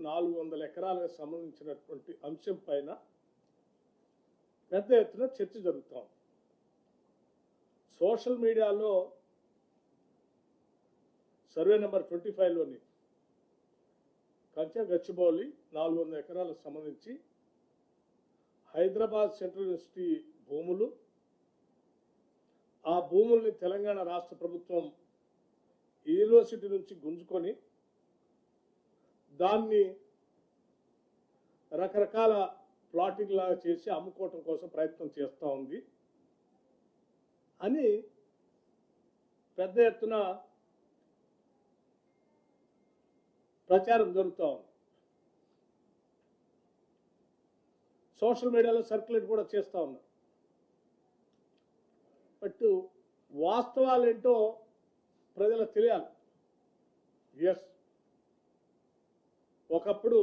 400 ఎకరాలకు సంబంధించినటువంటి అంశం పైన పెద్ద ఎత్తున చర్చ జరుగుతాం. సోషల్ మీడియాలో సర్వే నెంబర్ 25లోని కంచె గచ్చిబౌలి 400 ఎకరాలకు సంబంధించి హైదరాబాద్ సెంట్రల్ యూనివర్సిటీ భూములు, ఆ భూముల్ని తెలంగాణ రాష్ట్ర ప్రభుత్వం యూనివర్సిటీ నుంచి గుంజుకొని దాన్ని రకరకాల ప్లాటింగ్ లాగా చేసి అమ్ముకోవటం కోసం ప్రయత్నం చేస్తూ ఉంది అని పెద్ద ఎత్తున ప్రచారం జరుగుతూ ఉంది. సోషల్ మీడియాలో సర్క్యులేట్ కూడా చేస్తూ ఉన్నారు. బట్ వాస్తవాలు ఏంటో ప్రజలకు తెలియాలి. ఎస్, ఒకప్పుడు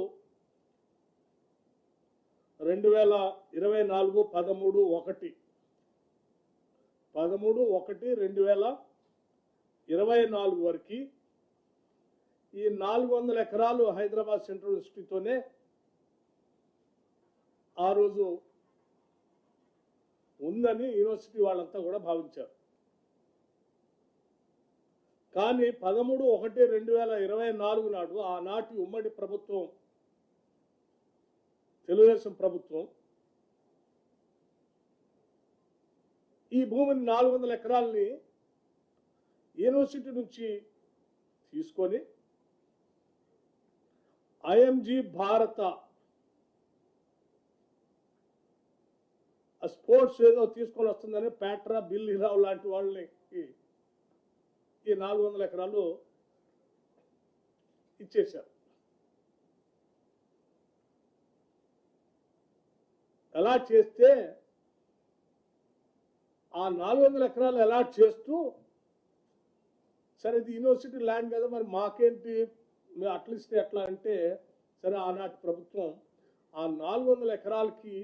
2024 13/1/2024 వరకు ఈ 400 ఎకరాలు హైదరాబాద్ సెంట్రల్ యూనివర్సిటీతోనే ఆ రోజు ఉందని యూనివర్సిటీ వాళ్ళంతా కూడా భావించారు. కానీ 13/1/2024 నాడు ఆనాటి ఉమ్మడి ప్రభుత్వం, తెలుగుదేశం ప్రభుత్వం, ఈ భూమిని 400 ఎకరాలని యూనివర్సిటీ నుంచి తీసుకొని ఐఎంజీ భారత స్పోర్ట్స్ ఏదో తీసుకొని వస్తుందని ప్యాట్రా, బిల్లీరావు లాంటి వాళ్ళని ఈ 400 ఎకరాలు ఇచ్చేశారు. అలాట్ చేస్తే ఆ 400 ఎకరాలు అలాట్ చేస్తూ, సరే ఇది యూనివర్సిటీ ల్యాండ్ కదా, మరి మాకేంటి, మేము అట్లిస్తే ఎట్లా అంటే, సరే ఆనాటి ప్రభుత్వం ఆ 400 ఎకరాలకి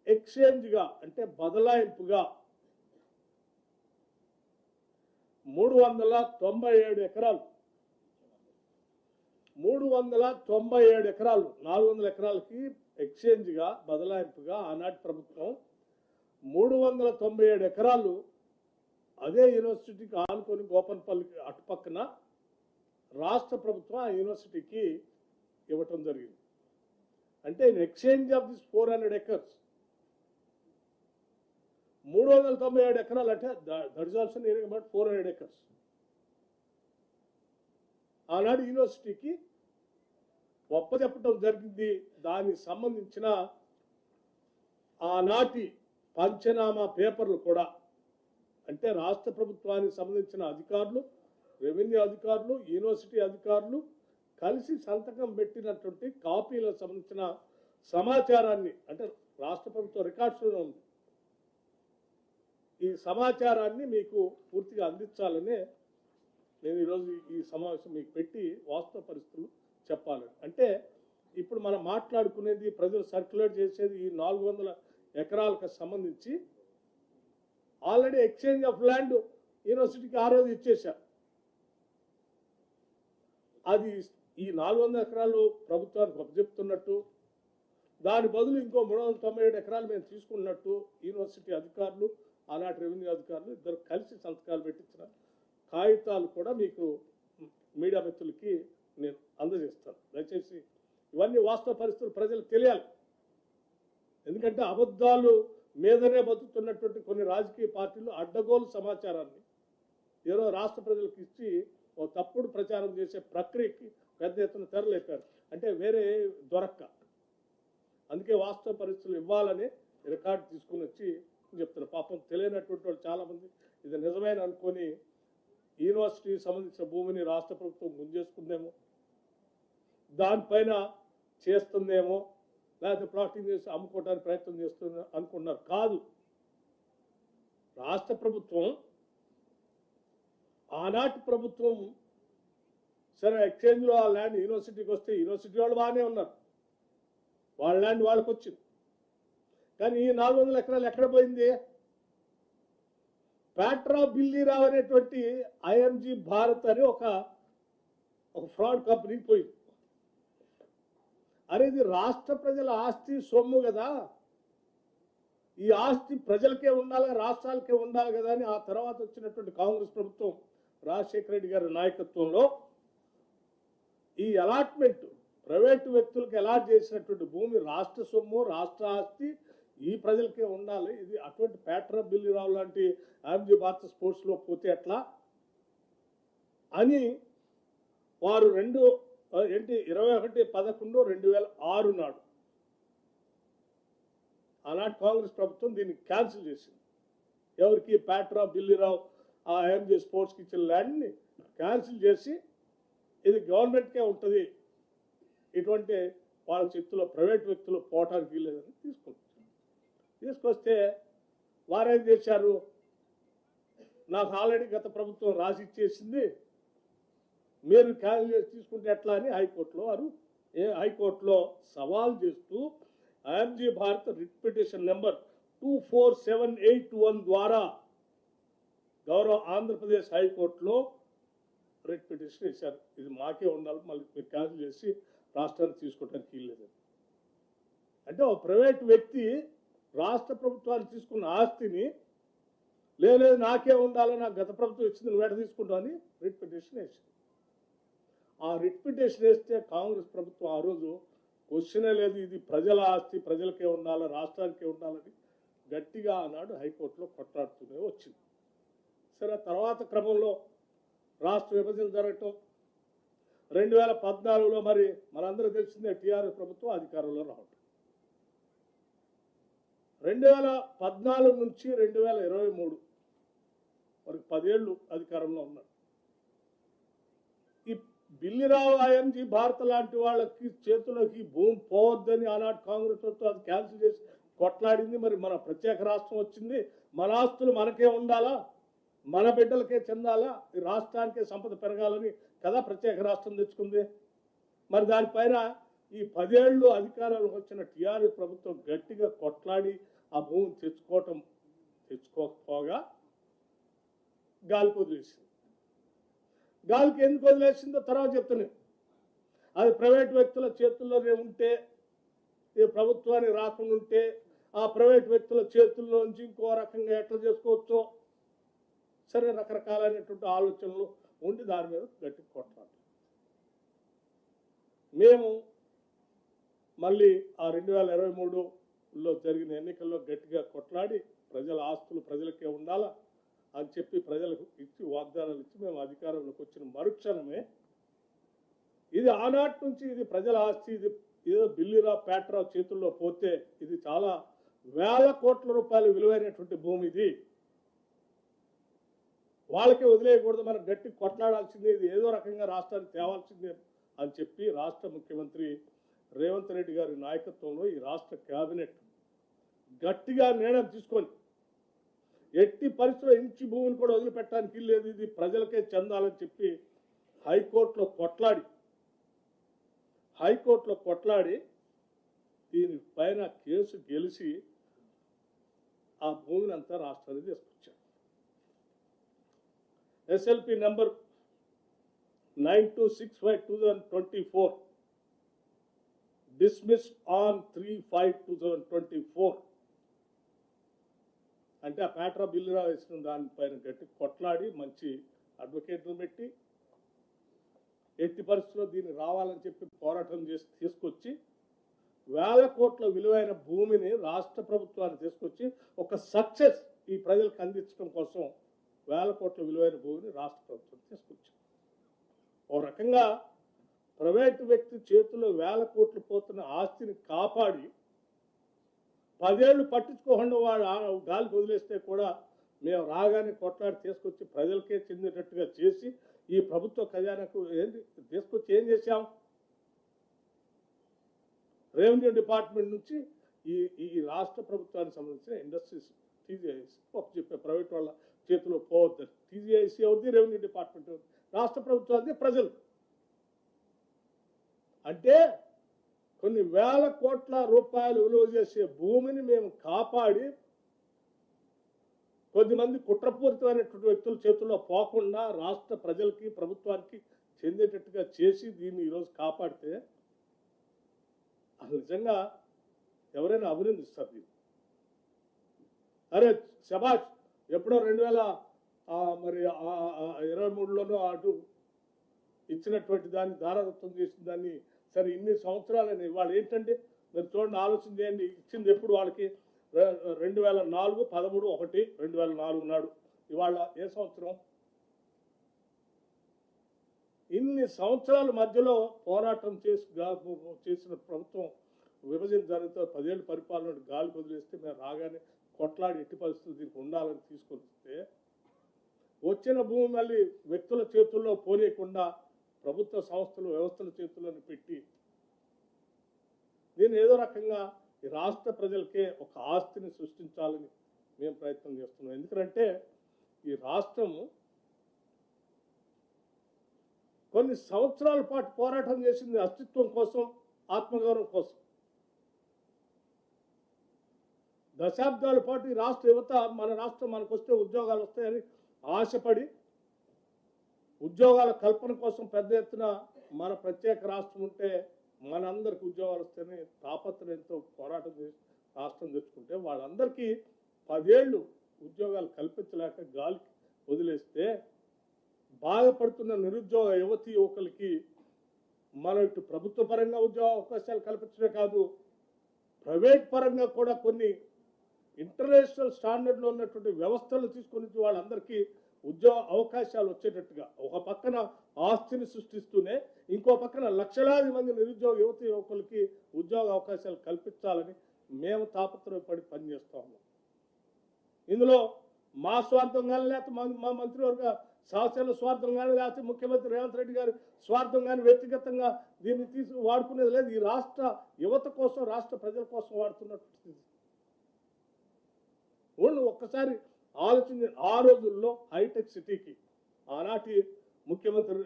ఎక్స్చేంజ్గా అంటే బదలాయింపుగా 397 ఎకరాలు 400 ఎకరాలకి ఎక్స్చేంజ్గా బదలాయింపుగా ఆనాటి ప్రభుత్వం 397 ఎకరాలు అదే యూనివర్సిటీకి ఆనుకొని గోపన్పల్లికి అటుపక్కన రాష్ట్ర ప్రభుత్వం ఆ యూనివర్సిటీకి ఇవ్వటం జరిగింది. అంటే in exchange of this 400 acres 397 ఎకరాలు అంటే that is also nearing about 400 acres ఆనాడు యూనివర్సిటీకి ఒప్పచెప్పటం జరిగింది. దానికి సంబంధించిన ఆనాటి పంచనామా పేపర్లు కూడా, అంటే రాష్ట్ర ప్రభుత్వానికి సంబంధించిన అధికారులు, రెవెన్యూ అధికారులు, యూనివర్సిటీ అధికారులు కలిసి సంతకం పెట్టినటువంటి కాపీలకు సంబంధించిన సమాచారాన్ని, అంటే రాష్ట్ర ప్రభుత్వ రికార్డ్స్లో ఉంది, ఈ సమాచారాన్ని మీకు పూర్తిగా అందించాలనే నేను ఈరోజు ఈ సమావేశం మీకు పెట్టి వాస్తవ పరిస్థితులు చెప్పాలని. అంటే ఇప్పుడు మనం మాట్లాడుకునేది, ప్రజలు సర్క్యులేట్ చేసేది ఈ 400 ఎకరాలకు సంబంధించి ఆల్రెడీ ఎక్స్చేంజ్ ఆఫ్ ల్యాండ్ యూనివర్సిటీకి ఆ రోజు ఇచ్చేశారు. అది ఈ 400 ఎకరాలు ప్రభుత్వానికి అప్పచెప్తున్నట్టు, దాని బదులు ఇంకో 397 ఎకరాలు మేము తీసుకున్నట్టు యూనివర్సిటీ అధికారులు, ఆనాటి రెవెన్యూ అధికారులు ఇద్దరు కలిసి సంతకాలు పెట్టించిన కాగితాలు కూడా మీకు మీడియా మిత్రులకి నేను అందజేస్తాను. దయచేసి ఇవన్నీ వాస్తవ పరిస్థితులు ప్రజలకు తెలియాలి. ఎందుకంటే అబద్ధాలు మీదనే బతుకుతున్నటువంటి కొన్ని రాజకీయ పార్టీలు అడ్డగోలు సమాచారాన్ని ఏదో రాష్ట్ర ప్రజలకు ఇచ్చి ఓ తప్పుడు ప్రచారం చేసే ప్రక్రియకి పెద్ద ఎత్తున తెరలేపారు. అంటే వేరే దొరక్క, అందుకే వాస్తవ పరిస్థితులు ఇవ్వాలని రికార్డు తీసుకుని వచ్చి చెప్తున్నారు. పాపం తెలియనటువంటి వాళ్ళు చాలామంది ఇది నిజమైన అనుకొని యూనివర్సిటీకి సంబంధించిన భూమిని రాష్ట్ర ప్రభుత్వం గుంజేసుకుందేమో, దానిపైన చేస్తుందేమో, లేకపోతే ప్లాటింగ్ చేసి అమ్ముకోవడానికి ప్రయత్నం చేస్తుంది అనుకున్నారు. కాదు, రాష్ట్ర ప్రభుత్వం, ఆనాటి ప్రభుత్వం సరే ఎక్స్చేంజ్లో ఆ ల్యాండ్ యూనివర్సిటీకి వస్తే యూనివర్సిటీ వాళ్ళు బాగానే ఉన్నారు, వాళ్ళ ల్యాండ్ వాళ్ళకి వచ్చింది. కానీ ఈ 400 ఎకరాలు ఎక్కడ పోయింది? ప్యాట్రా, బిల్లీరావు అనేటువంటి ఐఎంజీ భారత్ అని ఒక ఫ్రాడ్ కంపెనీకి పోయింది. అరే ఇది రాష్ట్ర ప్రజల ఆస్తి సొమ్ము కదా, ఈ ఆస్తి ప్రజలకే ఉండాలి, రాష్ట్రాలకే ఉండాలి కదా అని ఆ తర్వాత వచ్చినటువంటి కాంగ్రెస్ ప్రభుత్వం రాజశేఖర రెడ్డి గారి నాయకత్వంలో ఈ అలాట్మెంట్ ప్రైవేటు వ్యక్తులకు అలాట్ చేసినటువంటి భూమి రాష్ట్ర సొమ్ము, రాష్ట్ర ఆస్తి, ఈ ప్రజలకే ఉండాలి. ఇది అటువంటి ప్యాట్రా బిల్లిరావు లాంటి ఆర్జీ భారత స్పోర్ట్స్లో పోతే ఎట్లా అని వారు 21/11/2006 నాడు ఆనాటి కాంగ్రెస్ ప్రభుత్వం దీన్ని క్యాన్సిల్ చేసింది. ఎవరికి? ప్యాట్రా బిల్లిరావు ఆ ఎంజీ స్పోర్ట్స్కి ఇచ్చిన ల్యాండ్ని క్యాన్సిల్ చేసి ఇది గవర్నమెంట్కే ఉంటుంది, ఇటువంటి వాళ్ళ చేతిలో ప్రైవేట్ వ్యక్తులు పోవటానికి వీల్లేదని తీసుకొస్తే వారేం చేశారు? నాకు ఆల్రెడీ గత ప్రభుత్వం రాసి ఇచ్చేసింది, మీరు క్యాన్సిల్ చేసి తీసుకుంటే ఎట్లా అని హైకోర్టులో సవాల్ చేస్తూ IMG Bharat writ petition number 24781 ద్వారా గౌరవ ఆంధ్రప్రదేశ్ హైకోర్టులో రిట్ పిటిషన్ ఇచ్చారు. ఇది మాకే ఉండాలి, మళ్ళీ మీరు క్యాన్సిల్ చేసి రాష్ట్రాన్ని తీసుకోవడానికి వీల్లేదని. అంటే ఒక ప్రైవేట్ వ్యక్తి రాష్ట్ర ప్రభుత్వాన్ని తీసుకున్న ఆస్తిని లేదు నాకే ఉండాలి, నాకు గత ప్రభుత్వం ఇచ్చింది నువ్వు ఎట తీసుకుంటావు అని రిట్ పిటిషన్ వేసింది. ఆ రిట్ పిటిషన్ వేస్తే కాంగ్రెస్ ప్రభుత్వం ఆ రోజు క్వశ్చనే లేదు, ఇది ప్రజల ఆస్తి, ప్రజలకే ఉండాలి, రాష్ట్రానికే ఉండాలని గట్టిగా ఆనాడు హైకోర్టులో కొట్లాడుతూనే వచ్చింది. సరే, తర్వాత క్రమంలో రాష్ట్ర విభజన జరగటం 2014లో మరి మనందరూ తెలిసిందే టీఆర్ఎస్ ప్రభుత్వం అధికారంలో రావటం. 2014 నుంచి 2023 వరకు 10 ఏళ్ళు అధికారంలో ఉన్నారు. ఈ బిల్లిరావు ఐఎంజీ భారత లాంటి వాళ్ళకి చేతులకి భూమి పోవద్దని ఆనాడు కాంగ్రెస్ ప్రభుత్వం అది క్యాన్సిల్ చేసి కొట్లాడింది. మరి మన ప్రత్యేక రాష్ట్రం వచ్చింది, మన ఆస్తులు మనకే ఉండాలా, మన బిడ్డలకే చెందాలా, ఈ రాష్ట్రానికే సంపద పెరగాలని కదా ప్రత్యేక రాష్ట్రం తెచ్చుకుంది. మరి దానిపైన ఈ 10 ఏళ్ళు అధికారంలోకి వచ్చిన టీఆర్ఎస్ ప్రభుత్వం గట్టిగా కొట్లాడి ఆ భూమిని తెచ్చుకోకపోగా గాలికి వదిలేసింది. గాలికి ఎందుకు వదిలేసిందో తర్వాత చెప్తున్నాను. అది ప్రైవేట్ వ్యక్తుల చేతుల్లోనే ఉంటే, ఈ ప్రభుత్వానికి రాకుండా ఉంటే ఆ ప్రైవేట్ వ్యక్తుల చేతుల్లో నుంచి ఇంకో రకంగా ఎట్లా చేసుకోవచ్చో సరే రకరకాలైనటువంటి ఆలోచనలు ఉండి దాని మీద గట్టి కొట్లాడు. మేము మళ్ళీ ఆ 2023లో జరిగిన ఎన్నికల్లో గట్టిగా కొట్లాడి ప్రజల ఆస్తులు ప్రజలకే ఉండాలా అని చెప్పి ప్రజలకు ఇచ్చి వాగ్దానాలు ఇచ్చి మేము అధికారంలోకి వచ్చిన మరుక్షణమే ఇది ఆనాటి నుంచి ఇది ప్రజల ఆస్తి, ఇది ఏదో బిల్లిరా ప్యాట్రా చేతుల్లో పోతే ఇది చాలా వేల కోట్ల రూపాయలు విలువైనటువంటి భూమి, ఇది వాళ్ళకే వదిలేయకూడదు, మనం గట్టి కొట్లాడాల్సిందే, ఇది ఏదో రకంగా రాష్ట్రానికి తేవాల్సిందే అని చెప్పి రాష్ట్ర ముఖ్యమంత్రి రేవంత్ రెడ్డి గారి నాయకత్వంలో ఈ రాష్ట్ర కేబినెట్ గట్టిగా నిర్ణయం తీసుకొని ఎట్టి పరిస్థితుల్లో ఇంచి భూమిని కూడా వదిలిపెట్టడానికి లేదు, ఇది ప్రజలకే చెందాలని చెప్పి హైకోర్టులో కొట్లాడి దీనిపైన కేసు గెలిచి ఆ భూమిని అంతా రాష్ట్రానికి తీసుకొచ్చారు. ఎస్ఎల్పి నెంబర్ 9265/2024 dismissed on 3/5/2024 అంటే ఆ ప్యాట్రా బిల్లురా వేసిన దానిపైన గట్టి కొట్లాడి మంచి అడ్వకేట్ను పెట్టి ఎట్టి పరిస్థితుల్లో దీన్ని రావాలని చెప్పి పోరాటం చేసి తీసుకొచ్చి వేల కోట్ల విలువైన భూమిని రాష్ట్ర ప్రభుత్వాన్ని తీసుకొచ్చి ఒక సక్సెస్ ఈ ప్రజలకు అందించడం కోసం వేల కోట్ల విలువైన భూమిని రాష్ట్ర ప్రభుత్వం తీసుకొచ్చింది. ఓ రకంగా ప్రైవేటు వ్యక్తి చేతుల్లో వేల కోట్లు పోతున్న ఆస్తిని కాపాడి 10 ఏళ్ళు పట్టించుకోకుండా వాడు గాలికి వదిలేస్తే కూడా మేము రాగానే కొట్లాడి తీసుకొచ్చి ప్రజలకే చెందేటట్టుగా చేసి ఈ ప్రభుత్వ ఖజానాకు తీసుకొచ్చి ఏం చేశాం? రెవెన్యూ డిపార్ట్మెంట్ నుంచి ఈ రాష్ట్ర ప్రభుత్వానికి సంబంధించిన ఇండస్ట్రీస్ టీజీఐసి చెప్పే ప్రైవేట్ వాళ్ళ చేతిలో పోవద్దని. టీజీఐసి ఎవరిది? Revenue department. రాష్ట్ర ప్రభుత్వానికి ప్రజలు. అంటే కొన్ని వేల కోట్ల రూపాయలు విలువ చేసే భూమిని మేము కాపాడి కొద్దిమంది కుట్రపూరితమైనటువంటి వ్యక్తుల చేతుల్లో పోకుండా రాష్ట్ర ప్రజలకి ప్రభుత్వానికి చెందేటట్టుగా చేసి దీన్ని ఈరోజు కాపాడితే అసలు నిజంగా ఎవరైనా అభినందిస్తారు దీన్ని. అరే శబాష్, ఎప్పుడో 2023లోనో అటు ఇచ్చినటువంటి దాన్ని దారాదత్తం చేసిన దాన్ని సరే ఇన్ని సంవత్సరాలని వాళ్ళు ఏంటంటే మీరు చూడండి, ఆలోచన చేయండి. ఇచ్చింది ఎప్పుడు వాళ్ళకి 2004 13 1 2004 నాడు. ఇవాళ ఏ సంవత్సరం? ఇన్ని సంవత్సరాల మధ్యలో పోరాటం చేసిన ప్రభుత్వం విభజన జరిగితే 10 ఏళ్ళు పరిపాలన గాలి వదిలేస్తే మేము రాగానే కొట్లాడి ఎట్టి పరిస్థితులు దీనికి ఉండాలని తీసుకొని వస్తే వచ్చిన భూమి మళ్ళీ వ్యక్తుల చేతుల్లో పోనీయకుండా ప్రభుత్వ సంస్థలు వ్యవస్థల చేతుల్లోని పెట్టి దీన్ని ఏదో రకంగా ఈ రాష్ట్ర ప్రజలకే ఒక ఆస్తిని సృష్టించాలని మేము ప్రయత్నం చేస్తున్నాం. ఎందుకంటే ఈ రాష్ట్రము కొన్ని సంవత్సరాల పాటు పోరాటం చేసింది అస్తిత్వం కోసం, ఆత్మగౌరవం కోసం. దశాబ్దాల పాటు ఈ రాష్ట్ర యువత మన రాష్ట్రం మనకు వస్తే ఉద్యోగాలు వస్తాయని ఆశపడి ఉద్యోగాల కల్పన కోసం పెద్ద ఎత్తున మన ప్రత్యేక రాష్ట్రం ఉంటే మనందరికి ఉద్యోగాలు వస్తాయని తాపత్రయంతో పోరాటం చేసి రాష్ట్రం తెచ్చుకుంటే వాళ్ళందరికీ 10 ఏళ్ళు ఉద్యోగాలు కల్పించలేక గాలికి వదిలేస్తే బాధపడుతున్న నిరుద్యోగ యువతీ యువకులకి మనం ఇటు ప్రభుత్వ పరంగా ఉద్యోగ అవకాశాలు కల్పించడమే కాదు, ప్రైవేట్ పరంగా కూడా కొన్ని ఇంటర్నేషనల్ స్టాండర్డ్లో ఉన్నటువంటి వ్యవస్థలు తీసుకొని వాళ్ళందరికీ ఉద్యోగ అవకాశాలు వచ్చేటట్టుగా ఒక పక్కన ఆస్తిని సృష్టిస్తూనే ఇంకో పక్కన లక్షలాది మంది నిరుద్యోగ యువతీ యువకులకి ఉద్యోగ అవకాశాలు కల్పించాలని మేము తాపత్రయపడి పనిచేస్తా ఉన్నాం. ఇందులో మా స్వార్థం కానీ లేకపోతే మా మంత్రివర్గ సహచరుల స్వార్థం కానీ లేకపోతే ముఖ్యమంత్రి రేవంత్ రెడ్డి గారి స్వార్థం కానీ వ్యక్తిగతంగా దీన్ని వాడుకునేది లేదు. ఈ రాష్ట్ర యువత కోసం, రాష్ట్ర ప్రజల కోసం వాడుతున్నట్టు ఒక్కసారి ఆలోచన. ఆ రోజుల్లో హైటెక్ సిటీకి ఆనాటి ముఖ్యమంత్రి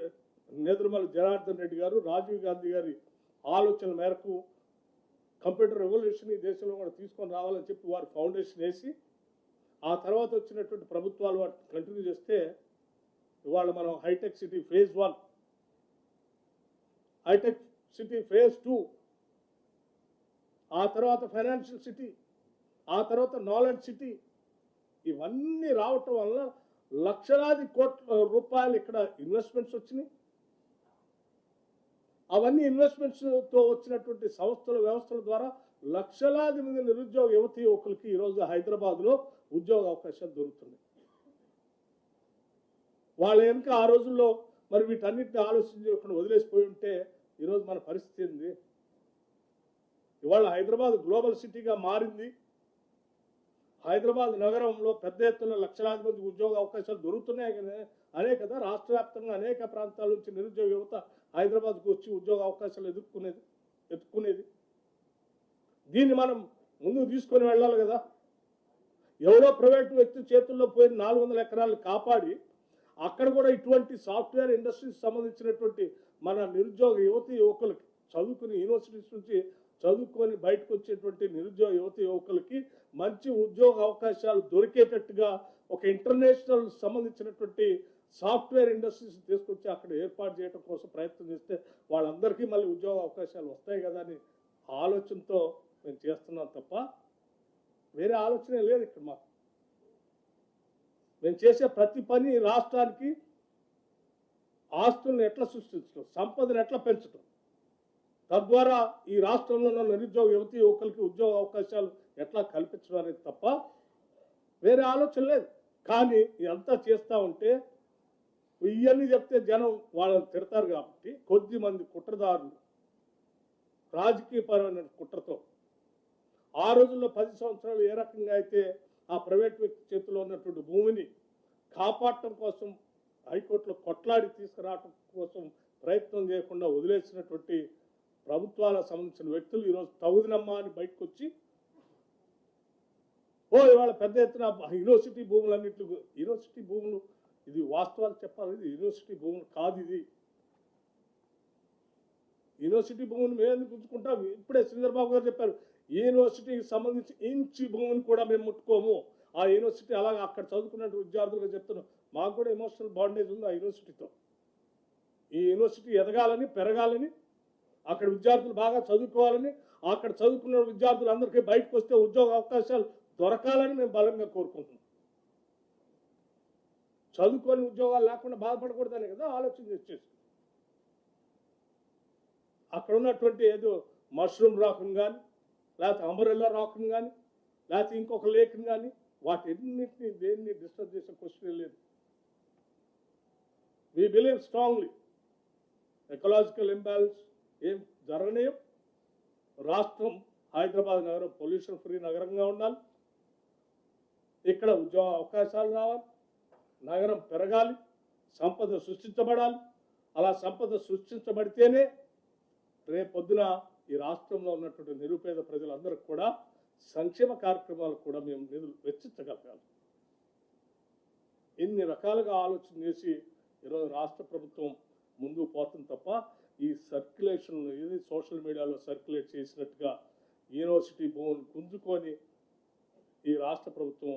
నేదురుమల జనార్దన్ రెడ్డి గారు, రాజీవ్ గాంధీ గారి ఆలోచన మేరకు కంప్యూటర్ రెవల్యూషన్ ఈ దేశంలో కూడా తీసుకొని రావాలని చెప్పి వారు ఫౌండేషన్ వేసి ఆ తర్వాత వచ్చినటువంటి ప్రభుత్వాలు వాటిని కంటిన్యూ చేస్తే ఇవాళ మనం హైటెక్ సిటీ ఫేజ్ 1, హైటెక్ సిటీ ఫేజ్ 2, ఆ తర్వాత ఫైనాన్షియల్ సిటీ, ఆ తర్వాత నాలెడ్జ్ సిటీ, ఇవన్నీ రావటం వల్ల లక్షలాది కోట్ల రూపాయలు ఇక్కడ ఇన్వెస్ట్మెంట్స్ వచ్చినాయి. అవన్నీ ఇన్వెస్ట్మెంట్స్తో వచ్చినటువంటి సంస్థల వ్యవస్థల ద్వారా లక్షలాది మంది నిరుద్యోగ యువతీ యువకులకి ఈరోజు హైదరాబాద్లో ఉద్యోగ అవకాశాలు దొరుకుతున్నాయి. వాళ్ళ వెనుక ఆ రోజుల్లో మరి వీటన్నిటిని ఆలోచించకుండా వదిలేసిపోయి ఉంటే ఈరోజు మన పరిస్థితి ఏంది? ఇవాళ హైదరాబాద్ గ్లోబల్ సిటీగా మారింది. హైదరాబాద్ నగరంలో పెద్ద ఎత్తున లక్షలాది మంది ఉద్యోగ అవకాశాలు దొరుకుతున్నాయి అనే కదా రాష్ట్ర వ్యాప్తంగా అనేక ప్రాంతాల నుంచి నిరుద్యోగ యువత హైదరాబాద్కు వచ్చి ఉద్యోగ అవకాశాలు ఎత్తుకునేది. దీన్ని మనం ముందుకు తీసుకొని వెళ్ళాలి కదా. ఎవరో ప్రైవేటు వ్యక్తి చేతుల్లో పోయిన 400 ఎకరాలు కాపాడి అక్కడ కూడా ఇటువంటి సాఫ్ట్వేర్ ఇండస్ట్రీకి సంబంధించినటువంటి మన నిరుద్యోగ యువతీ యువకులకి చదువుకుని యూనివర్సిటీస్ నుంచి చదువుకొని బయటకు వచ్చేటువంటి నిరుద్యోగ యువతీ యువకులకి మంచి ఉద్యోగ అవకాశాలు దొరికేటట్టుగా ఒక ఇంటర్నేషనల్ సంబంధించినటువంటి సాఫ్ట్వేర్ ఇండస్ట్రీస్ తీసుకొచ్చి అక్కడ ఏర్పాటు చేయడం కోసం ప్రయత్నం చేస్తే వాళ్ళందరికీ మళ్ళీ ఉద్యోగ అవకాశాలు వస్తాయి కదా అని ఆలోచనతో మేము చేస్తున్నాం తప్ప వేరే ఆలోచనే లేదు ఇక్కడ మాకు. మేము చేసే ప్రతి పని రాష్ట్రానికి ఆస్తులను ఎట్లా సృష్టించడం, సంపదను ఎట్లా పెంచడం, తద్వారా ఈ రాష్ట్రంలో ఉన్న నిరుద్యోగ యువతీ యువకులకి ఉద్యోగ అవకాశాలు ఎట్లా కల్పించడం అనేది తప్ప వేరే ఆలోచన లేదు. కానీ ఇదంతా చేస్తూ ఉంటే ఇవన్నీ చెప్తే జనం వాళ్ళని తిడతారు కాబట్టి కొద్ది మంది కుట్రదారులు రాజకీయపరమైన కుట్రతో ఆ రోజుల్లో 10 సంవత్సరాలు ఏ రకంగా అయితే ఆ ప్రైవేట్ వ్యక్తి చేతిలో ఉన్నటువంటి భూమిని కాపాడటం కోసం హైకోర్టులో కొట్లాడి తీసుకురావటం కోసం ప్రయత్నం చేయకుండా వదిలేసినటువంటి ప్రభుత్వాలకు సంబంధించిన వ్యక్తులు ఈరోజు తగుదినమ్మా అని బయటకు వచ్చి ఇవాళ పెద్ద ఎత్తున యూనివర్సిటీ భూములన్నింటి యూనివర్సిటీ భూములు, ఇది వాస్తవాలు చెప్పాలి, ఇది యూనివర్సిటీ భూములు కాదు. ఇది యూనివర్సిటీ భూములు మేము ఎందుకు ఉంచుకుంటాం? ఇప్పుడే చంద్రబాబు గారు చెప్పారు, యూనివర్సిటీకి సంబంధించి ఇంచి భూమిని కూడా మేము ముట్టుకోము. ఆ యూనివర్సిటీ అలాగే అక్కడ చదువుకున్న విద్యార్థులుగా చెప్తున్నాం. మాకు కూడా ఎమోషనల్ బాండేజ్ ఉంది ఆ యూనివర్సిటీతో. ఈ యూనివర్సిటీ ఎదగాలని, పెరగాలని, అక్కడ విద్యార్థులు బాగా చదువుకోవాలని, అక్కడ చదువుకున్న విద్యార్థులందరికీ బయటకు వస్తే ఉద్యోగ అవకాశాలు దొరకాలని మేము బలంగా కోరుకుంటున్నాం. చదువుకొని ఉద్యోగాలు లేకుండా బాధపడకూడదని కదా ఆలోచన చేసేసి అక్కడ ఉన్నటువంటి ఏదో మష్రూమ్ రాకుని కానీ, లేకపోతే అంబరెల్లా రాకుని కానీ, లేకపోతే ఇంకొక లేఖని కానీ, వాటిన్నింటినీ దేన్ని డిస్టర్బ్ చేసే క్వశ్చన్ లేదు. We believe strongly ecological imbalance ఏం జరగనేయం. రాష్ట్రం హైదరాబాద్ నగరం పొల్యూషన్ ఫ్రీ నగరంగా ఉండాలి. ఇక్కడ ఉద్యోగ అవకాశాలు రావాలి, నగరం పెరగాలి, సంపద సృష్టించబడాలి. అలా సంపద సృష్టించబడితేనే రేపొద్దున ఈ రాష్ట్రంలో ఉన్నటువంటి నిరుపేద ప్రజలందరికీ కూడా సంక్షేమ కార్యక్రమాలు కూడా మేము నిధులు వెచ్చించగలగాలి. ఇన్ని రకాలుగా ఆలోచన చేసి ఈరోజు రాష్ట్ర ప్రభుత్వం ముందుకు పోతుంది తప్ప ఈ సర్క్యులేషన్ ఇది సోషల్ మీడియాలో సర్క్యులేట్ చేసినట్టుగా యూనివర్సిటీ భూములు గుంజుకొని ఈ రాష్ట్ర ప్రభుత్వం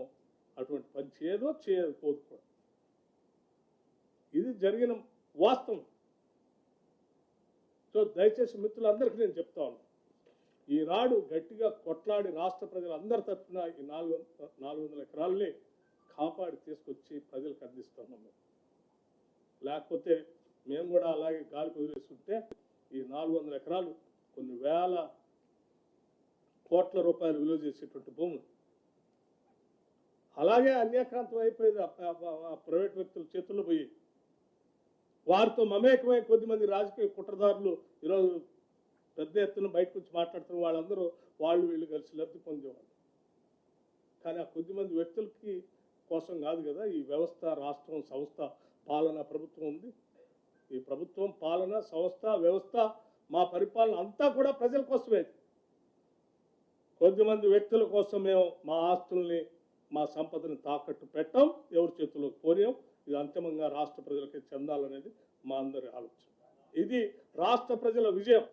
అటువంటి పని చేయకపోదు కూడా. ఇది జరిగిన వాస్తవం. సో దయచేసి మిత్రులందరికీ నేను చెప్తా ఉన్నాను, ఈనాడు గట్టిగా కొట్లాడి రాష్ట్ర ప్రజలందరి తరఫున ఈ 400 ఎకరాలని కాపాడి తీసుకొచ్చి ప్రజలకు అందిస్తున్నాం. లేకపోతే మేము కూడా అలాగే గాలి వదిలేస్తుంటే ఈ 400 ఎకరాలు కొన్ని వేల కోట్ల రూపాయలు విలువ చేసేటువంటి భూములు అలాగే అన్యాక్రాంతం అయిపోయింది. ప్రైవేట్ వ్యక్తుల చేతుల్లో పోయి వారితో మమేకమై కొద్దిమంది రాజకీయ కుట్రదారులు ఈరోజు పెద్ద ఎత్తున బయటకు వచ్చి మాట్లాడుతున్న వాళ్ళందరూ వాళ్ళు వీళ్ళు కలిసి లబ్ధి పొందేవాళ్ళు. కానీ ఆ కొద్దిమంది వ్యక్తులకి కోసం కాదు కదా ఈ వ్యవస్థ, రాష్ట్రం, సంస్థ, పాలన, ప్రభుత్వం ఉంది. ఈ ప్రభుత్వం, పాలన, సంస్థ, వ్యవస్థ, మా పరిపాలన అంతా కూడా ప్రజల కోసమే. కొద్దిమంది వ్యక్తుల కోసం మేము మా ఆస్తుల్ని, మా సంపదని తాకట్టు పెట్టాం, ఎవరి చేతుల్లో పోయాం. ఇది అంతిమంగా రాష్ట్ర ప్రజలకి చెందాలనేది మా అందరి ఆలోచన. ఇది రాష్ట్ర ప్రజల విజయం.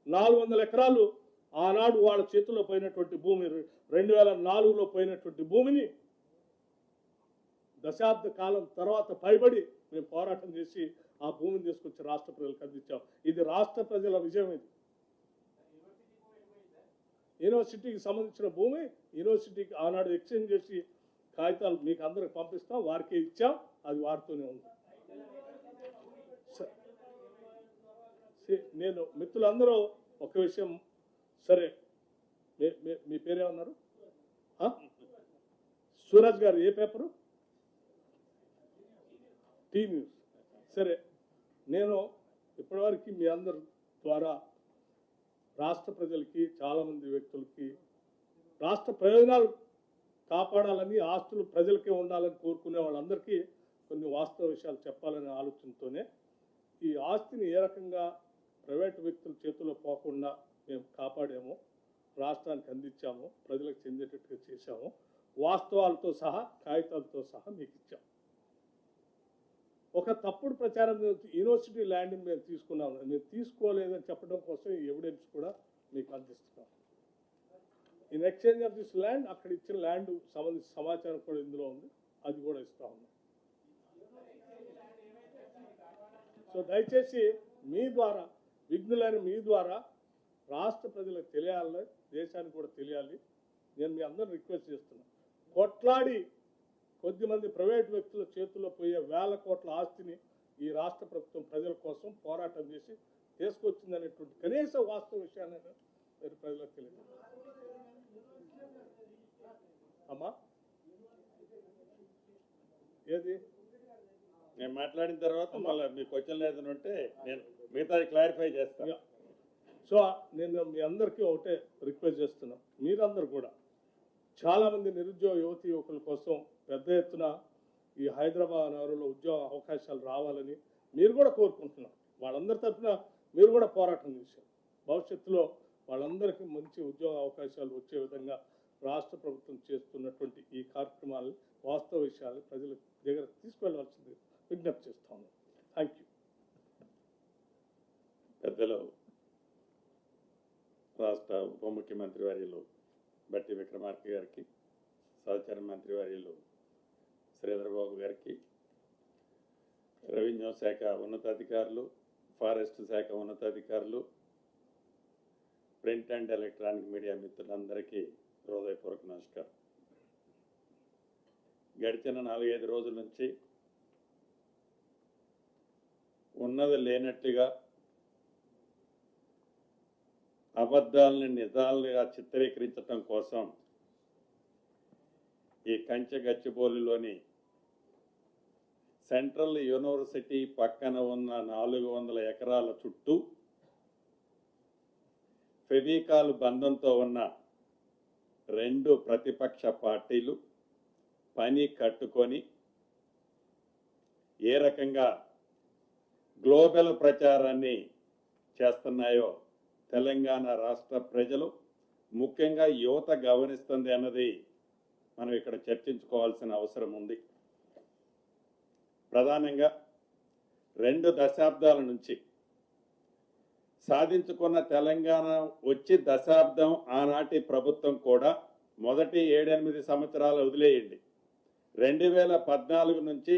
400 ఎకరాలు ఆనాడు వాళ్ళ చేతుల్లో పోయినటువంటి భూమి, 2004లో పోయినటువంటి భూమిని దశాబ్ద కాలం తర్వాత పైబడి మేము పోరాటం చేసి ఆ భూమిని తీసుకొచ్చి రాష్ట్ర ప్రజలకు అందించాం. ఇది రాష్ట్ర ప్రజల విజయం. ఇది యూనివర్సిటీకి సంబంధించిన భూమి యూనివర్సిటీకి ఆనాడు ఎక్స్చేంజ్ చేసి కాగితాలు మీకు అందరికి పంపిస్తాం, వారికే ఇచ్చాం, అది వారితోనే ఉంది. నేను మిత్రులందరూ ఒక విషయం, సరే మీ పేరేమన్నారు? సూరజ్ గారు ఏ పేపరు? Tea news. సరే, నేను ఇప్పటివరకు మీ అందరి ద్వారా రాష్ట్ర ప్రజలకి, చాలామంది వ్యక్తులకి రాష్ట్ర ప్రయోజనాలు కాపాడాలని, ఆస్తులు ప్రజలకే ఉండాలని కోరుకునే వాళ్ళందరికీ కొన్ని వాస్తవ విషయాలు చెప్పాలనే ఆలోచనతోనే ఈ ఆస్తిని ఏ రకంగా ప్రైవేట్ వ్యక్తుల చేతుల్లో పోకుండా మేము కాపాడాము, రాష్ట్రానికి అందించాము, ప్రజలకు చెందేటట్టుగా చేశాము, వాస్తవాలతో సహా, కాగితాలతో సహా మీకు ఇచ్చాము. ఒక తప్పుడు ప్రచారం యూనివర్సిటీ ల్యాండ్ని మేము తీసుకున్నాము, మేము తీసుకోలేదని చెప్పడం కోసం ఈ ఎవిడెన్స్ కూడా మీకు అందిస్తున్నాం. In exchange of this land, అక్కడ ఇచ్చిన ల్యాండ్ సంబంధించిన సమాచారం కూడా ఇందులో ఉంది, అది కూడా ఇస్తా ఉన్నాం. సో దయచేసి మీ ద్వారా, విఘ్నులైన మీ ద్వారా రాష్ట్ర ప్రజలకు తెలియాలి, దేశానికి కూడా తెలియాలి. నేను మీ అందరూ రిక్వెస్ట్ చేస్తున్నాను, కొట్లాడి కొద్దిమంది ప్రైవేట్ వ్యక్తుల చేతుల్లో పోయే వేల కోట్ల ఆస్తిని ఈ రాష్ట్ర ప్రభుత్వం ప్రజల కోసం పోరాటం చేసి తీసుకొచ్చిందనేటువంటి కనీస వాస్తవ విషయాన్ని మీరు ప్రజలకు తెలియదు. అమ్మా ఏది నేను మాట్లాడిన తర్వాత మళ్ళీ మీ క్వశ్చన్ లేదని ఉంటే నేను మిగతాది క్లారిఫై చేస్తాను. సో నేను మీ అందరికీ ఒకటే రిక్వెస్ట్ చేస్తున్నాం, మీరందరూ కూడా చాలామంది నిరుద్యోగ యువతి యువకుల కోసం పెద్ద ఎత్తున ఈ హైదరాబాద్ నగరంలో ఉద్యోగ అవకాశాలు రావాలని మీరు కూడా కోరుకుంటున్నారు. వాళ్ళందరి తరఫున మీరు కూడా పోరాటం చేశారు. భవిష్యత్తులో వాళ్ళందరికీ మంచి ఉద్యోగ అవకాశాలు వచ్చే విధంగా రాష్ట్ర ప్రభుత్వం చేస్తున్నటువంటి ఈ కార్యక్రమాలు, వాస్తవ విషయాలు ప్రజల దగ్గర తీసుకువెళ్ళవలసింది విజ్ఞప్తి చేస్తా ఉన్నాను. Thank you. పెద్దలు రాష్ట్ర ఉప ముఖ్యమంత్రి వర్యులు బట్టి విక్రమార్క గారికి, సహచర మంత్రి వర్యులు శ్రీధరబాబు గారికి, రెవెన్యూ శాఖ ఉన్నతాధికారులు, ఫారెస్ట్ శాఖ ఉన్నతాధికారులు, ప్రింట్ అండ్ ఎలక్ట్రానిక్ మీడియా మిత్రులందరికీ హృదయపూర్వక నమస్కారం. గడిచిన 4-5 రోజుల నుంచి ఉన్నది లేనట్టుగా అబద్ధాలని నిజాలుగా చిత్రీకరించడం కోసం ఈ కంచె గచ్చిబౌలిలోని సెంట్రల్ యూనివర్సిటీ పక్కన ఉన్న 400 ఎకరాల చుట్టూ ఫెవికాల్ బంధంతో ఉన్న 2 ప్రతిపక్ష పార్టీలు పని కట్టుకొని ఏ రకంగా గ్లోబల్ ప్రచారాన్ని చేస్తున్నాయో తెలంగాణ రాష్ట్ర ప్రజలు, ముఖ్యంగా యువత గమనిస్తుంది అన్నది మనం ఇక్కడ చర్చించుకోవాల్సిన అవసరం ఉంది. ప్రధానంగా 2 దశాబ్దాల నుంచి సాధించుకున్న తెలంగాణ వచ్చి దశాబ్దం ఆనాటి ప్రభుత్వం కూడా మొదటి 7-8 సంవత్సరాలు వదిలేయండి, 2014 నుంచి